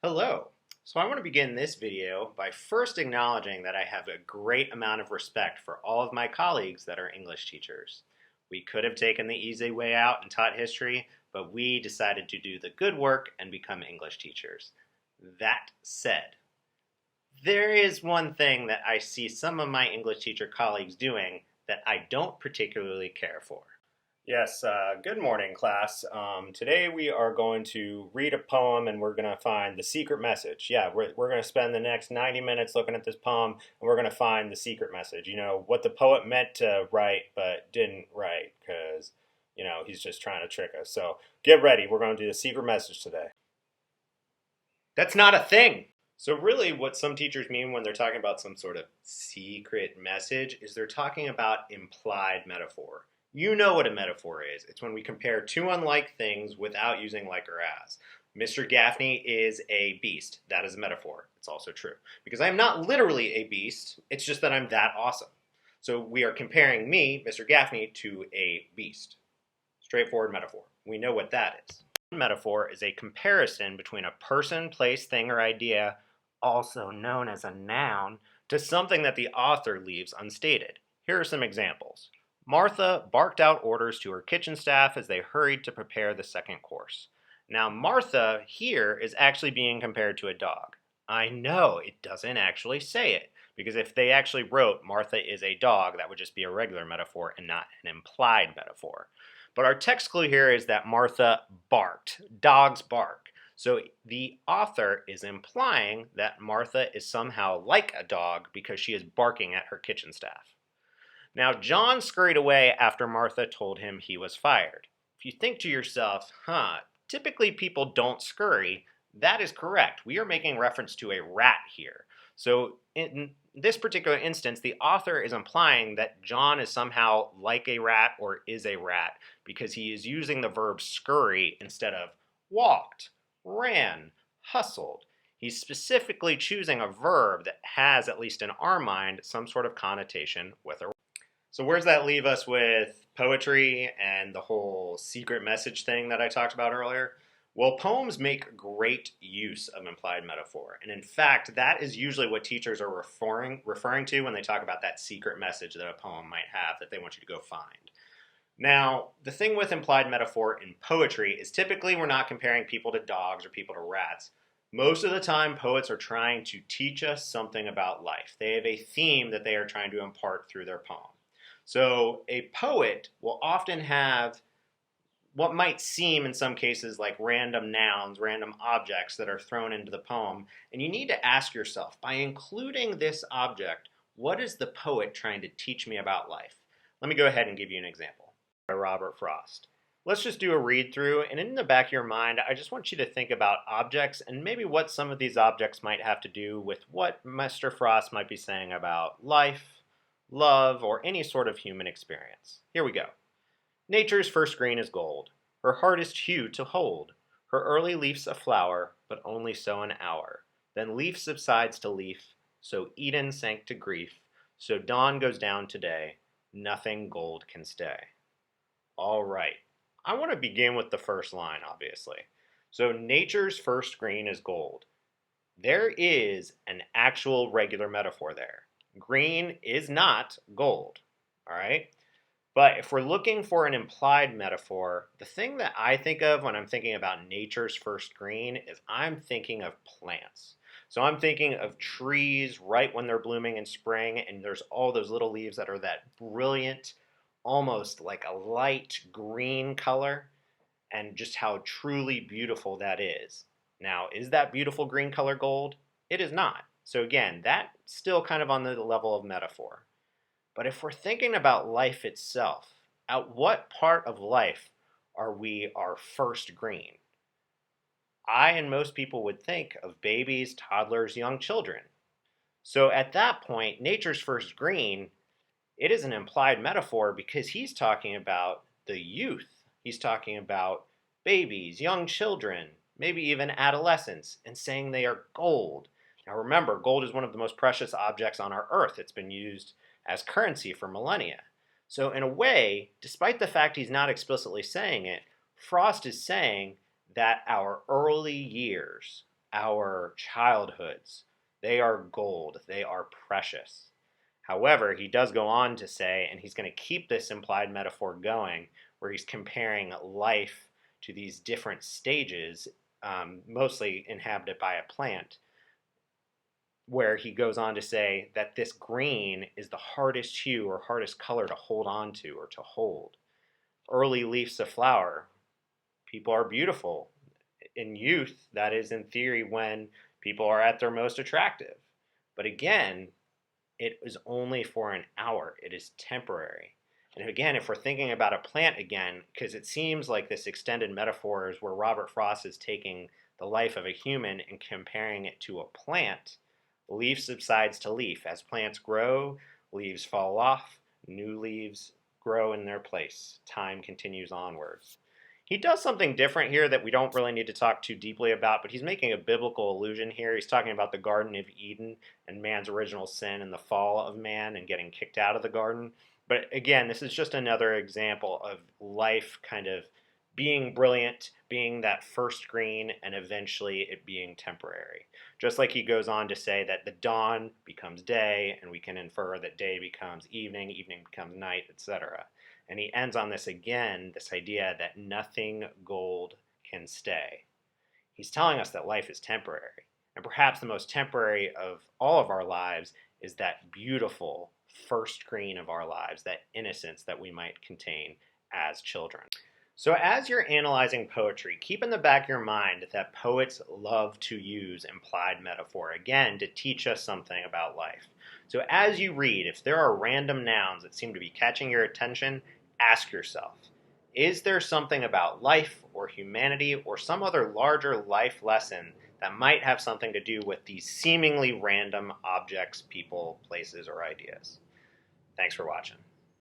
Hello. So I want to begin this video by first acknowledging that I have a great amount of respect for all of my colleagues that are English teachers. We could have taken the easy way out and taught history, but we decided to do the good work and become English teachers. That said, there is one thing that I see some of my English teacher colleagues doing that I don't particularly care for. Yes, good morning, class. Today we are going to read a poem and we're going to find the secret message. Yeah, we're going to spend the next 90 minutes looking at this poem and we're going to find the secret message. You know, what the poet meant to write but didn't write because, he's just trying to trick us. So get ready. We're going to do the secret message today. That's not a thing. So really what some teachers mean when they're talking about some sort of secret message is they're talking about implied metaphor. You know what a metaphor is. It's when we compare two unlike things without using like or as. Mr. Gaffney is a beast. That is a metaphor. It's also true. Because I am not literally a beast. It's just that I'm that awesome. So we are comparing me, Mr. Gaffney, to a beast. Straightforward metaphor. We know what that is. Metaphor is a comparison between a person, place, thing, or idea, also known as a noun, to something that the author leaves unstated. Here are some examples. Martha barked out orders to her kitchen staff as they hurried to prepare the second course. Now, Martha here is actually being compared to a dog. I know it doesn't actually say it, because if they actually wrote Martha is a dog, that would just be a regular metaphor and not an implied metaphor. But our text clue here is that Martha barked. Dogs bark. So the author is implying that Martha is somehow like a dog because she is barking at her kitchen staff. Now, John scurried away after Martha told him he was fired. If you think to yourself, typically people don't scurry, that is correct. We are making reference to a rat here. So in this particular instance, the author is implying that John is somehow like a rat or is a rat because he is using the verb scurry instead of walked, ran, hustled. He's specifically choosing a verb that has, at least in our mind, some sort of connotation with a. So where does that leave us with poetry and the whole secret message thing that I talked about earlier? Well, poems make great use of implied metaphor. And in fact, that is usually what teachers are referring to when they talk about that secret message that a poem might have that they want you to go find. Now, the thing with implied metaphor in poetry is typically we're not comparing people to dogs or people to rats. Most of the time, poets are trying to teach us something about life. They have a theme that they are trying to impart through their poem. So a poet will often have what might seem in some cases like random nouns, random objects that are thrown into the poem. And you need to ask yourself, by including this object, what is the poet trying to teach me about life? Let me go ahead and give you an example. By Robert Frost. Let's just do a read through, and in the back of your mind, I just want you to think about objects and maybe what some of these objects might have to do with what Mr. Frost might be saying about life, love, or any sort of human experience. Here we go. Nature's first green is gold, her hardest hue to hold. Her early leaf's a flower, but only so an hour. Then leaf subsides to leaf, so Eden sank to grief, so dawn goes down today, nothing gold can stay. All right, I want to begin with the first line, obviously. So nature's first green is gold. There is an actual regular metaphor there. Green is not gold, all right? But if we're looking for an implied metaphor, the thing that I think of when I'm thinking about nature's first green is I'm thinking of plants. So I'm thinking of trees right when they're blooming in spring, and there's all those little leaves that are that brilliant, almost like a light green color, and just how truly beautiful that is. Now, is that beautiful green color gold? It is not. So again, that's still kind of on the level of metaphor. But if we're thinking about life itself, at what part of life are we our first green? I and most people would think of babies, toddlers, young children. So at that point, nature's first green, it is an implied metaphor because he's talking about the youth. He's talking about babies, young children, maybe even adolescents, and saying they are gold. Now remember, gold is one of the most precious objects on our earth. It's been used as currency for millennia. So in a way, despite the fact he's not explicitly saying it, Frost is saying that our early years, our childhoods. They are gold, they are precious. However, he does go on to say, and he's going to keep this implied metaphor going, where he's comparing life to these different stages, mostly inhabited by a plant, where he goes on to say that this green is the hardest hue or hardest color to hold on to or to hold. Early leaves of flower, people are beautiful. In youth, that is in theory when people are at their most attractive. But again, it is only for an hour. It is temporary. And again, if we're thinking about a plant again, because it seems like this extended metaphor is where Robert Frost is taking the life of a human and comparing it to a plant, leaf subsides to leaf. As plants grow, leaves fall off, new leaves grow in their place. Time continues onwards. He does something different here that we don't really need to talk too deeply about, but he's making a biblical allusion here. He's talking about the Garden of Eden and man's original sin and the fall of man and getting kicked out of the garden. But again, this is just another example of life kind of being brilliant, being that first green, and eventually it being temporary. Just like he goes on to say that the dawn becomes day, and we can infer that day becomes evening, evening becomes night, etc. And he ends on this again, this idea that nothing gold can stay. He's telling us that life is temporary. And perhaps the most temporary of all of our lives is that beautiful first green of our lives, that innocence that we might contain as children. So as you're analyzing poetry, keep in the back of your mind that poets love to use implied metaphor, again, to teach us something about life. So as you read, if there are random nouns that seem to be catching your attention, ask yourself, is there something about life or humanity or some other larger life lesson that might have something to do with these seemingly random objects, people, places, or ideas? Thanks for watching.